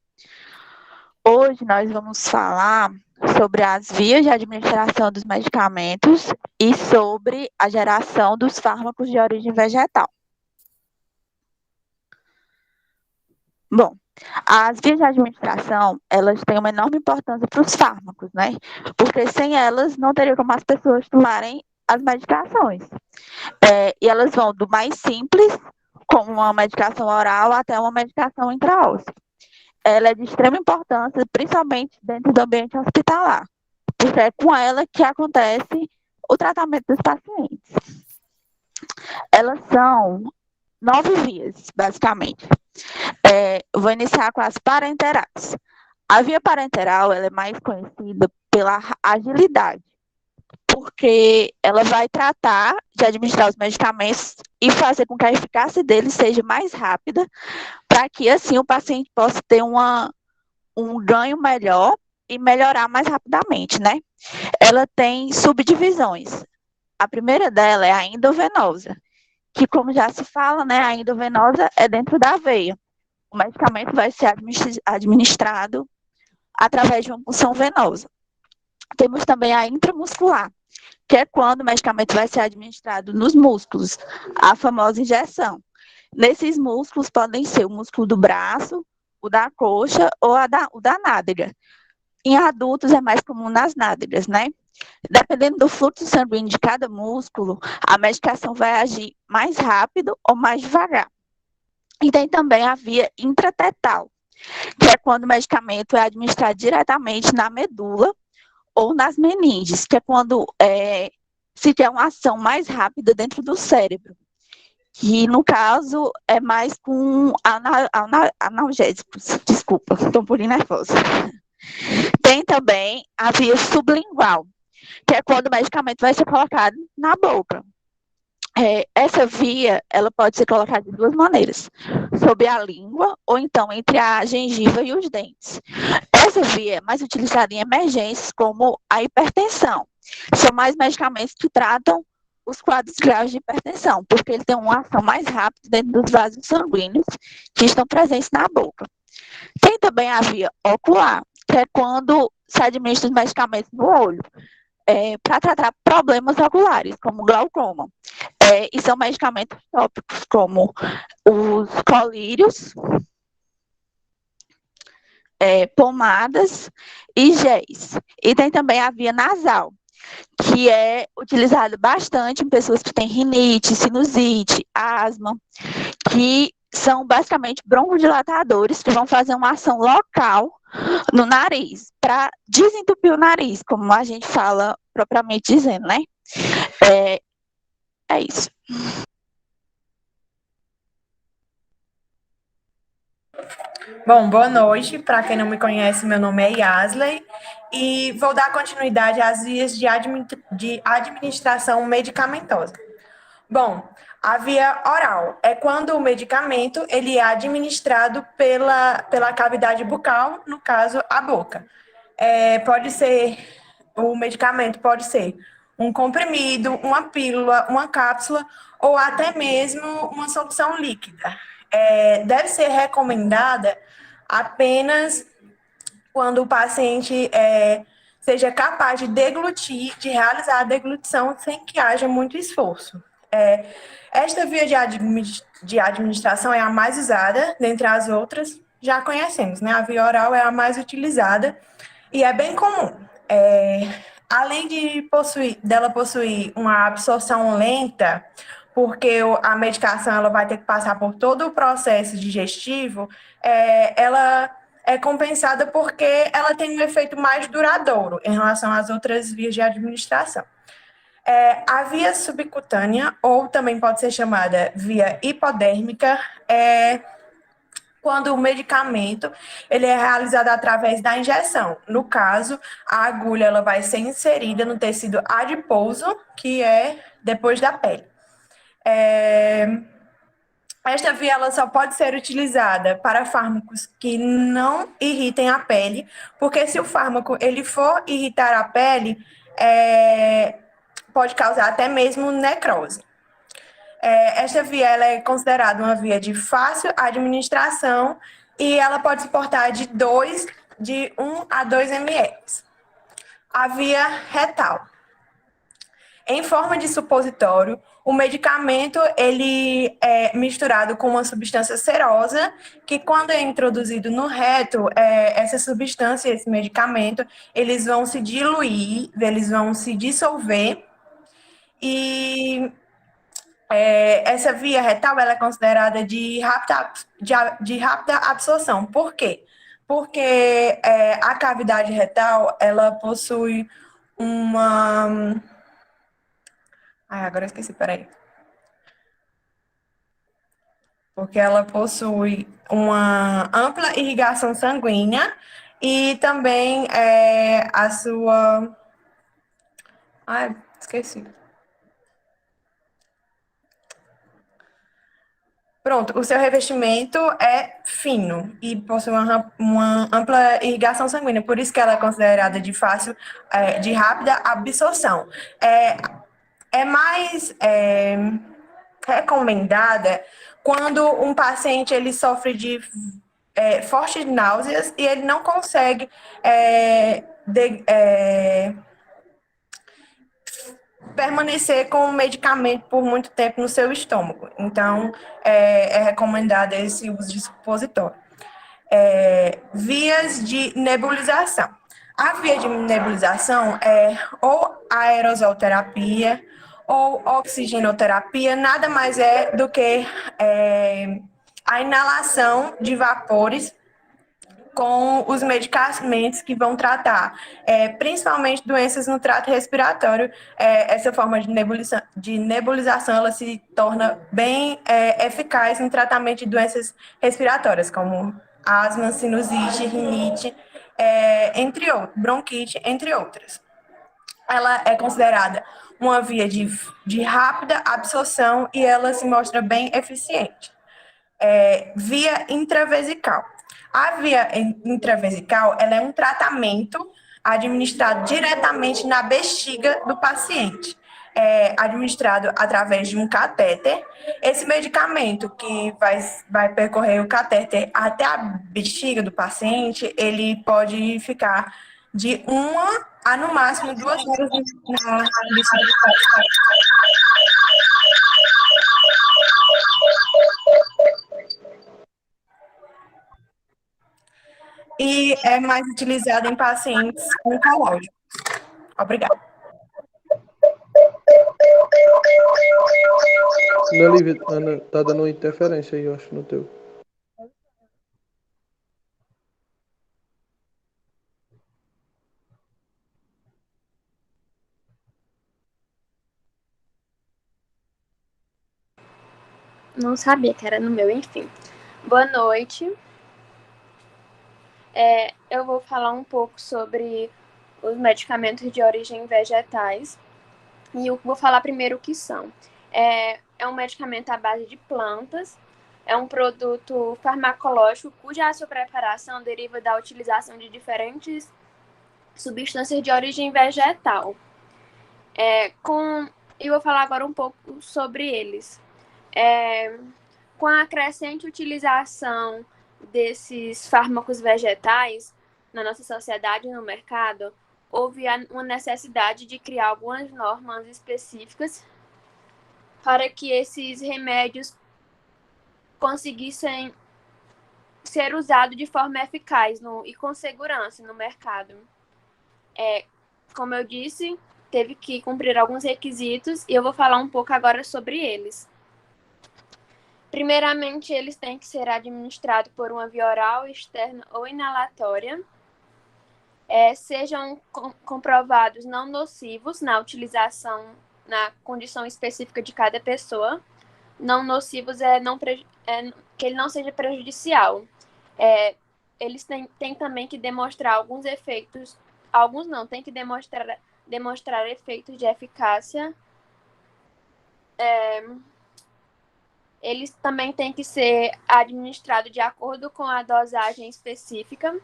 Hoje nós vamos falar sobre as vias de administração dos medicamentos e sobre a geração dos fármacos de origem vegetal. Bom, as vias de administração, elas têm uma enorme importância para os fármacos, né? Porque sem elas não teria como as pessoas tomarem as medicações. E elas vão do mais simples, como uma medicação oral, até uma medicação intraóssea. Ela é de extrema importância, principalmente dentro do ambiente hospitalar, porque é com ela que acontece o tratamento dos pacientes. Elas são 9 vias, basicamente. Vou iniciar com as parenterais. A via parenteral, ela é mais conhecida pela agilidade, porque ela vai tratar de administrar os medicamentos e fazer com que a eficácia deles seja mais rápida, para que assim o paciente possa ter um ganho melhor e melhorar mais rapidamente, né? Ela tem subdivisões. A primeira dela é a endovenosa, que, como já se fala, né, a endovenosa é dentro da veia. O medicamento vai ser administrado através de uma punção venosa. Temos também a intramuscular, que é quando o medicamento vai ser administrado nos músculos, a famosa injeção. Nesses músculos podem ser o músculo do braço, o da coxa ou o da nádega. Em adultos é mais comum nas nádegas, né? Dependendo do fluxo sanguíneo de cada músculo, a medicação vai agir mais rápido ou mais devagar. E tem também a via intratetal, que é quando o medicamento é administrado diretamente na medula ou nas meninges, que é quando se quer uma ação mais rápida dentro do cérebro, que no caso é mais com analgésicos. Desculpa, estou um pouquinho nervosa. Tem também a via sublingual, que é quando o medicamento vai ser colocado na boca. Essa via, ela pode ser colocada de duas maneiras, sob a língua ou então entre a gengiva e os dentes. Essa via é mais utilizada em emergências, como a hipertensão. São mais medicamentos que tratam os quadros graves de hipertensão, porque ele tem uma ação mais rápida dentro dos vasos sanguíneos que estão presentes na boca. Tem também a via ocular, que é quando se administra os medicamentos no olho, para tratar problemas oculares, como glaucoma. E são medicamentos tópicos, como os colírios, pomadas e géis. E tem também a via nasal, que é utilizado bastante em pessoas que têm rinite, sinusite, asma, que são basicamente broncodilatadores que vão fazer uma ação local no nariz, para desentupir o nariz, como a gente fala propriamente dizendo, né? É isso. Bom, boa noite. Para quem não me conhece, meu nome é Yasley e vou dar continuidade às vias de administração medicamentosa. Bom, a via oral é quando o medicamento ele é administrado pela cavidade bucal, no caso, a boca. O medicamento pode ser um comprimido, uma pílula, uma cápsula ou até mesmo uma solução líquida. Deve ser recomendada apenas quando o paciente seja capaz de deglutir, de realizar a deglutição sem que haja muito esforço. Esta via de administração é a mais usada, dentre as outras, já conhecemos, né? A via oral é a mais utilizada e é bem comum. Além dela possuir uma absorção lenta, porque a medicação ela vai ter que passar por todo o processo digestivo, ela é compensada porque ela tem um efeito mais duradouro em relação às outras vias de administração. A via subcutânea, ou também pode ser chamada via hipodérmica, quando o medicamento ele é realizado através da injeção. No caso, a agulha ela vai ser inserida no tecido adiposo, que é depois da pele. Esta via ela só pode ser utilizada para fármacos que não irritem a pele, porque se o fármaco ele for irritar a pele, pode causar até mesmo necrose. Esta via ela é considerada uma via de fácil administração e ela pode suportar de 1 a 2 ml. A via retal. Em forma de supositório, o medicamento ele é misturado com uma substância serosa, que quando é introduzido no reto, essa substância, esse medicamento, eles vão se diluir, eles vão se dissolver, e essa via retal ela é considerada de rápida absorção. Por quê? Porque a cavidade retal ela possui uma... agora eu esqueci, peraí. Porque ela possui uma ampla irrigação sanguínea e também a sua... esqueci. Pronto, o seu revestimento é fino e possui uma ampla irrigação sanguínea, por isso que ela é considerada de rápida absorção. É mais recomendada quando um paciente ele sofre de fortes náuseas e ele não consegue permanecer com o medicamento por muito tempo no seu estômago. Então, é recomendado esse uso de supositório. Vias de nebulização. A via de nebulização é ou aerosolterapia ou oxigenoterapia, nada mais é do que a inalação de vapores com os medicamentos que vão tratar, principalmente doenças no trato respiratório. Essa forma de nebulização ela se torna bem eficaz no tratamento de doenças respiratórias, como asma, sinusite, rinite, bronquite, entre outras. Ela é considerada uma via de rápida absorção e ela se mostra bem eficiente. Via intravesical. A via intravesical ela é um tratamento administrado diretamente na bexiga do paciente, administrado através de um catéter. Esse medicamento que vai percorrer o catéter até a bexiga do paciente, ele pode ficar de 1 a, no máximo, 2 horas na bexiga do paciente. E é mais utilizado em pacientes oncológicos. Obrigada. Ana Lívia, Ana, tá dando uma interferência aí, eu acho, no teu. Não sabia que era no meu, enfim. Boa noite. Eu vou falar um pouco sobre os medicamentos de origem vegetais. E eu vou falar primeiro o que são. É um medicamento à base de plantas. É um produto farmacológico cuja sua preparação deriva da utilização de diferentes substâncias de origem vegetal. Com E vou falar agora um pouco sobre eles. Com a crescente utilização desses fármacos vegetais na nossa sociedade e no mercado, houve uma necessidade de criar algumas normas específicas para que esses remédios conseguissem ser usados de forma eficaz e com segurança no mercado. Como eu disse, teve que cumprir alguns requisitos e eu vou falar um pouco agora sobre eles. Primeiramente, eles têm que ser administrados por uma via oral, externa ou inalatória. Sejam comprovados não nocivos na utilização, na condição específica de cada pessoa. Não nocivos que ele não seja prejudicial. Eles têm também que demonstrar alguns efeitos, alguns não, tem que demonstrar efeitos de eficácia. Eles também têm que ser administrados de acordo com a dosagem específica.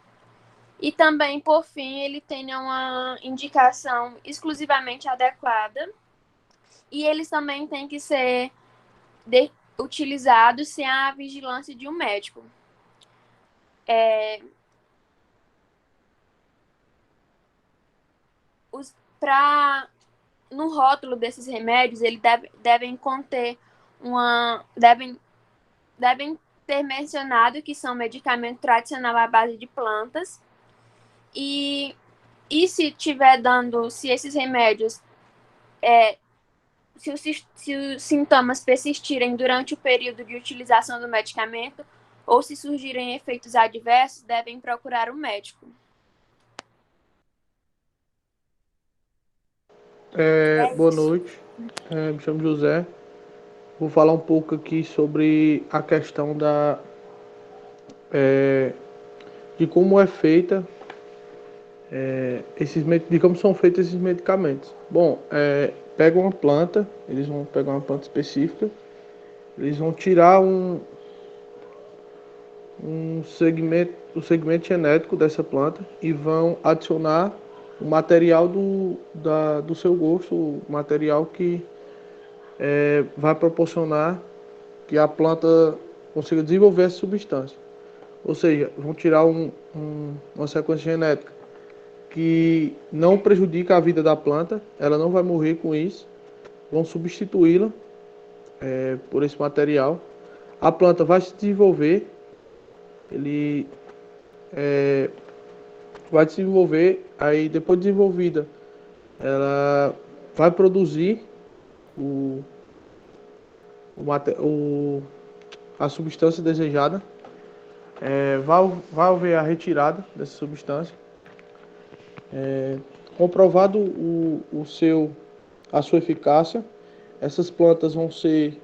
E também, por fim, ele tenha uma indicação exclusivamente adequada. E eles também têm que ser utilizados sem a vigilância de um médico. No rótulo desses remédios, eles devem conter devem ter mencionado que são medicamento tradicional à base de plantas. E se esses remédios, se os sintomas persistirem durante o período de utilização do medicamento, ou se surgirem efeitos adversos, devem procurar um médico. Boa noite, me chamo José. Vou falar um pouco aqui sobre a questão de como é feita de como são feitos esses medicamentos. Bom, pegam uma planta, eles vão pegar uma planta específica, eles vão tirar o segmento genético dessa planta e vão adicionar o material do seu gosto, o material que vai proporcionar que a planta consiga desenvolver essa substância. Ou seja, vão tirar uma sequência genética que não prejudica a vida da planta, ela não vai morrer com isso, vão substituí-la por esse material. A planta vai se desenvolver, vai desenvolver, aí depois de desenvolvida, ela vai produzir a substância desejada, vai haver a retirada dessa substância, comprovado a sua eficácia, essas plantas vão ser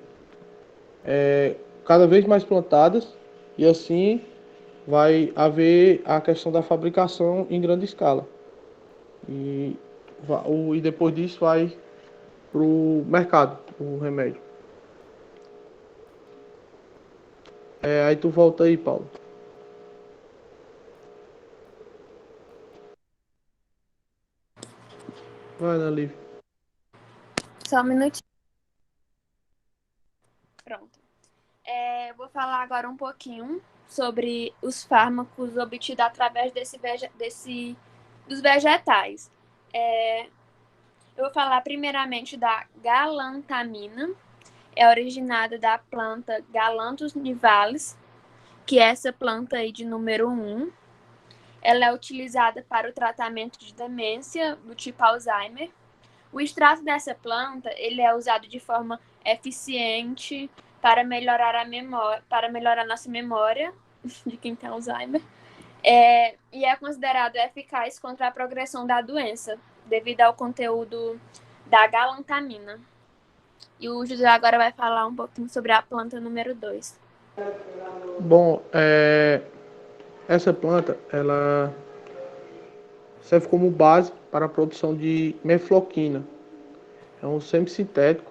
cada vez mais plantadas e assim vai haver a questão da fabricação em grande escala. E depois disso vai para o mercado, o remédio. Aí tu volta aí, Paulo. Vai, Ana Lívia. Só um minutinho. Pronto. Vou falar agora um pouquinho sobre os fármacos obtidos através dos vegetais. Eu vou falar primeiramente da galantamina. É originada da planta Galanthus nivalis, que é essa planta aí de número 1. Ela é utilizada para o tratamento de demência do tipo Alzheimer. O extrato dessa planta, ele é usado de forma eficiente para melhorar a nossa memória de quem tem Alzheimer. E é considerado eficaz contra a progressão da doença, devido ao conteúdo da galantamina. E o José agora vai falar um pouquinho sobre a planta número 2. Bom, essa planta, ela serve como base para a produção de mefloquina. É um semissintético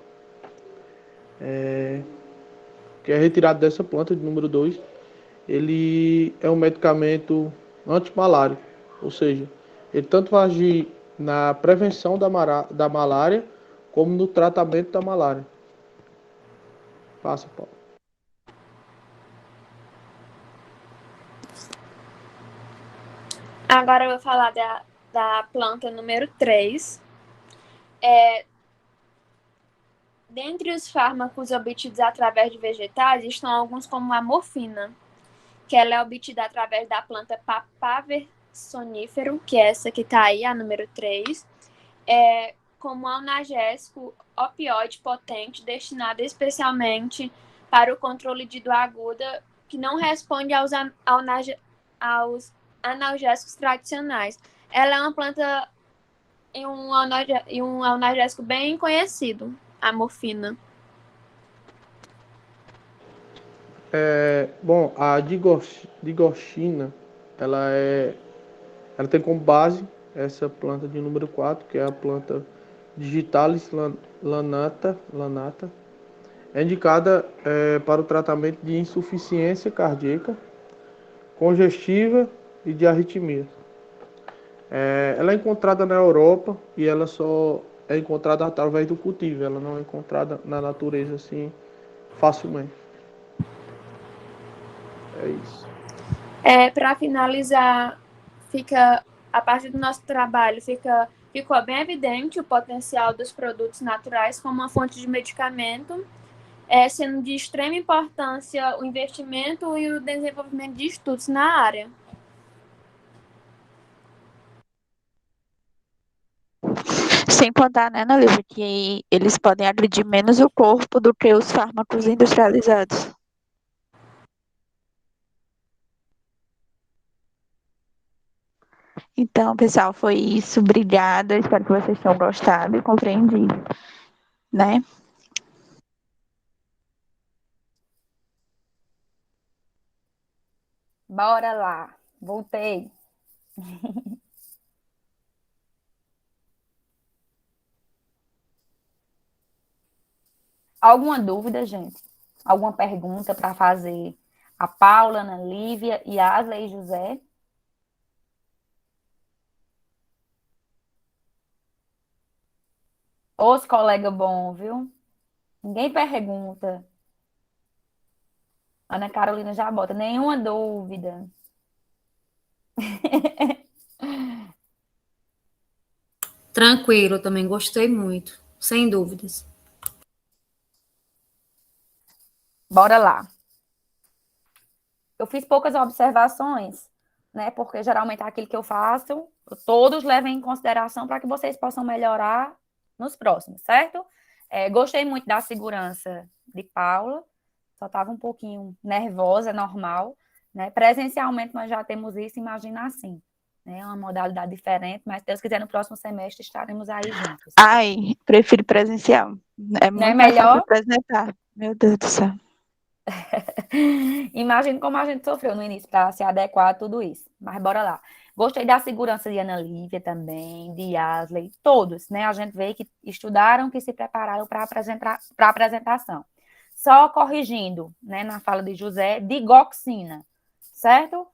que é retirado dessa planta de número 2. Ele é um medicamento antimalário, ou seja, ele tanto vai agir na prevenção da malária, como no tratamento da malária. Passa, Paulo. Agora eu vou falar da planta número 3. Dentre os fármacos obtidos através de vegetais, estão alguns como a morfina, que ela é obtida através da planta Papaver sonífero, que é essa que está aí, a número 3, como analgésico opioide potente, destinado especialmente para o controle de dor aguda, que não responde aos analgésicos tradicionais. Ela é uma planta e um analgésico bem conhecido, a morfina. Bom, a digoxina, ela tem como base essa planta de número 4, que é a planta Digitalis lanata. É indicada para o tratamento de insuficiência cardíaca, congestiva e de arritmia. Ela é encontrada na Europa e ela só é encontrada através do cultivo, ela não é encontrada na natureza assim facilmente. É isso. Para finalizar, a partir do nosso trabalho, ficou bem evidente o potencial dos produtos naturais como uma fonte de medicamento, sendo de extrema importância o investimento e o desenvolvimento de estudos na área. Sem contar, né, Ana Lívia, que eles podem agredir menos o corpo do que os fármacos industrializados. Então, pessoal, foi isso. Obrigada. Espero que vocês tenham gostado e compreendido, né? Bora lá. Voltei. Alguma dúvida, gente? Alguma pergunta para fazer a Paula, Ana Lívia, Yasley e José? Os colega bom, viu? Ninguém pergunta. Ana Carolina já bota. Nenhuma dúvida. Tranquilo, eu também gostei muito, sem dúvidas. Bora lá. Eu fiz poucas observações, né? Porque geralmente aquilo que eu faço, todos levem em consideração para que vocês possam melhorar nos próximos, certo? Gostei muito da segurança de Paula, só estava um pouquinho nervosa, normal, né? Presencialmente nós já temos isso, imagina assim, né? Uma modalidade diferente, mas se Deus quiser, no próximo semestre estaremos aí juntos. Ai, prefiro presencial. É Não é muito mais fácil melhor? apresentar. Meu Deus do céu. Imagina como a gente sofreu no início para se adequar a tudo isso. Mas bora lá. Gostei da segurança de Ana Lívia também, de Yasley, todos, né? A gente vê que estudaram, que se prepararam para a apresentação. Só corrigindo, né, na fala de José, digoxina, certo?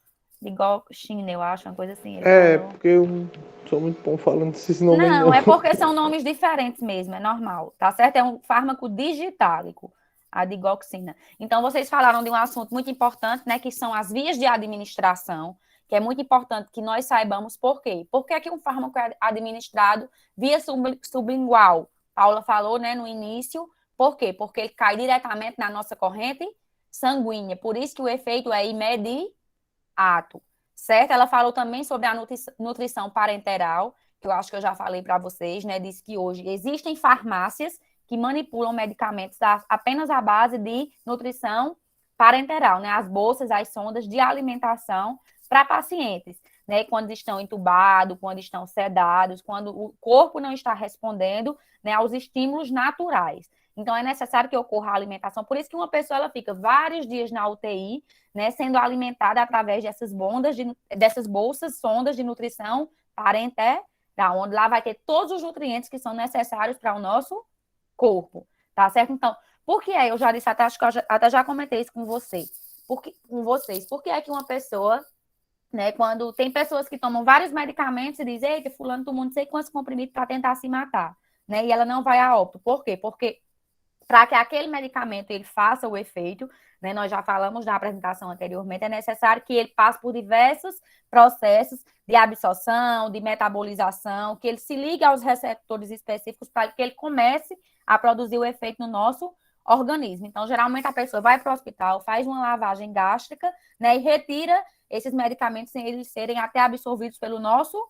Digoxina, eu acho, uma coisa assim. Porque eu não sou muito bom falando desses nomes, não. Não, é porque são nomes diferentes mesmo, é normal, tá certo? É um fármaco digitálico, a digoxina. Então, vocês falaram de um assunto muito importante, né, que são as vias de administração, que é muito importante que nós saibamos por quê. Por que um fármaco é administrado via sublingual? Paula falou, né, no início. Por quê? Porque ele cai diretamente na nossa corrente sanguínea. Por isso que o efeito é imediato, certo? Ela falou também sobre a nutrição parenteral, que eu acho que eu já falei para vocês, né? Diz que hoje existem farmácias que manipulam medicamentos apenas à base de nutrição parenteral, né? As bolsas, as sondas de alimentação para pacientes, né? Quando estão entubados, quando estão sedados, quando o corpo não está respondendo, né, aos estímulos naturais. Então, é necessário que ocorra a alimentação. Por isso que uma pessoa ela fica vários dias na UTI, né, sendo alimentada através dessas bolsas, sondas de nutrição parenteral, onde lá vai ter todos os nutrientes que são necessários para o nosso corpo, tá certo? Então, por que eu já disse, acho que eu até já comentei isso com vocês. Por que é que uma pessoa, né, quando tem pessoas que tomam vários medicamentos e dizem, eita, fulano tomou não sei quantos comprimidos para tentar se matar. né? E ela não vai a óbito. Por quê? Porque para que aquele medicamento ele faça o efeito, né, nós já falamos na apresentação anteriormente, é necessário que ele passe por diversos processos de absorção, de metabolização, que ele se ligue aos receptores específicos para que ele comece a produzir o efeito no nosso organismo. Então, geralmente, a pessoa vai para o hospital, faz uma lavagem gástrica, né, e retira esses medicamentos sem eles serem até absorvidos pelo nosso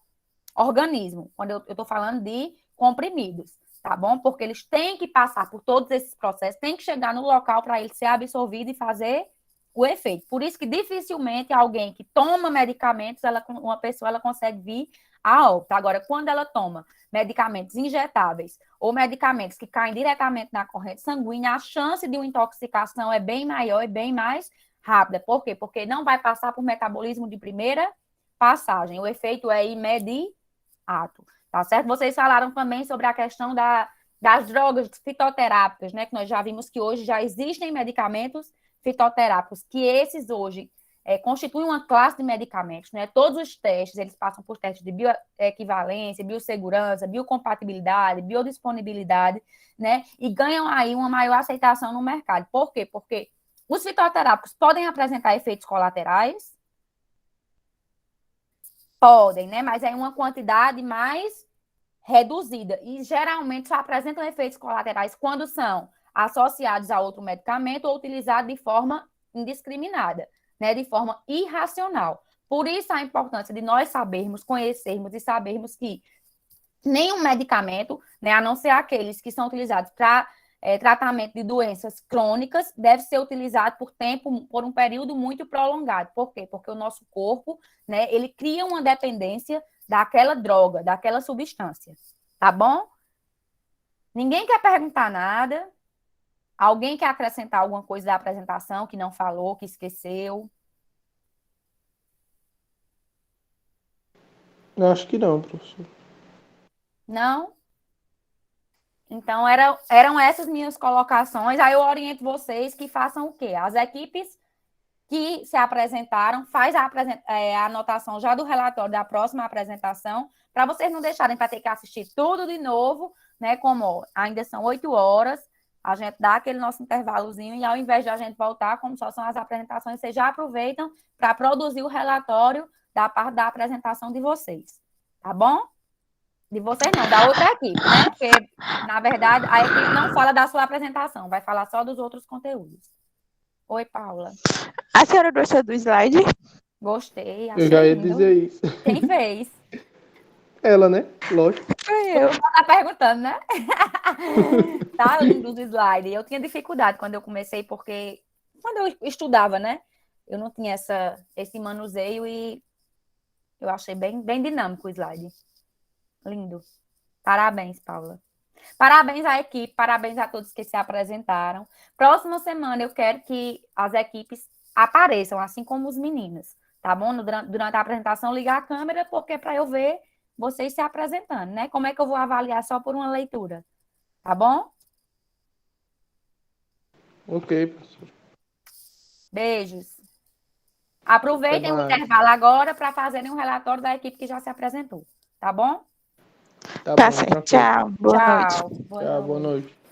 organismo, quando eu estou falando de comprimidos, tá bom? Porque eles têm que passar por todos esses processos, têm que chegar no local para ele ser absorvido e fazer o efeito. Por isso que dificilmente alguém que toma medicamentos, uma pessoa ela consegue vir a óbito. Agora, quando ela toma medicamentos injetáveis ou medicamentos que caem diretamente na corrente sanguínea, a chance de uma intoxicação é bem maior e bem mais rápida. Por quê? Porque não vai passar por metabolismo de primeira passagem. O efeito é imediato, tá certo? Vocês falaram também sobre a questão das drogas fitoterápicas, né? Que nós já vimos que hoje já existem medicamentos fitoterápicos, que esses hoje constituem uma classe de medicamentos, né? Todos os testes, eles passam por testes de bioequivalência, biossegurança, biocompatibilidade, biodisponibilidade, né? E ganham aí uma maior aceitação no mercado. Por quê? Porque os fitoterápicos podem apresentar efeitos colaterais, podem, né? Mas é uma quantidade mais reduzida. E geralmente só apresentam efeitos colaterais quando são associados a outro medicamento ou utilizados de forma indiscriminada, né? De forma irracional. Por isso a importância de nós sabermos, conhecermos e sabermos que nenhum medicamento, né, a não ser aqueles que são utilizados para tratamento de doenças crônicas, deve ser utilizado por um período muito prolongado. Por quê? Porque o nosso corpo, né, ele cria uma dependência daquela droga, daquela substância. Tá bom? Ninguém quer perguntar nada? Alguém quer acrescentar alguma coisa da apresentação que não falou, que esqueceu? Acho que não, professor. Não? Então, eram essas minhas colocações. Aí eu oriento vocês que façam o quê? As equipes que se apresentaram, faz a anotação já do relatório da próxima apresentação, para vocês não deixarem para ter que assistir tudo de novo, né? Como ainda são 8 horas, a gente dá aquele nosso intervalozinho e ao invés de a gente voltar, como só são as apresentações, vocês já aproveitam para produzir o relatório da parte da apresentação de vocês. Tá bom? De vocês não, da outra equipe, né? Porque, na verdade, a equipe não fala da sua apresentação, vai falar só dos outros conteúdos. Oi, Paula. A senhora gostou do slide? Gostei. Eu já ia dizer isso. Quem fez? Ela, né? Lógico. Foi eu. Tá perguntando, né? Tá lindo os slides. Eu tinha dificuldade quando eu comecei, porque quando eu estudava, né? Eu não tinha esse manuseio e eu achei bem dinâmico o slide. Lindo. Parabéns, Paula. Parabéns à equipe, parabéns a todos que se apresentaram. Próxima semana eu quero que as equipes apareçam, assim como os meninos, tá bom? Durante a apresentação, ligar a câmera, porque para eu ver vocês se apresentando, né? Como é que eu vou avaliar só por uma leitura? Tá bom? Ok, professor. Beijos. Aproveitem o intervalo agora para fazerem um relatório da equipe que já se apresentou, tá bom? Tá Tá bom, certo. tranquilo. Tchau. Boa noite. Tchau. Tchau, boa noite.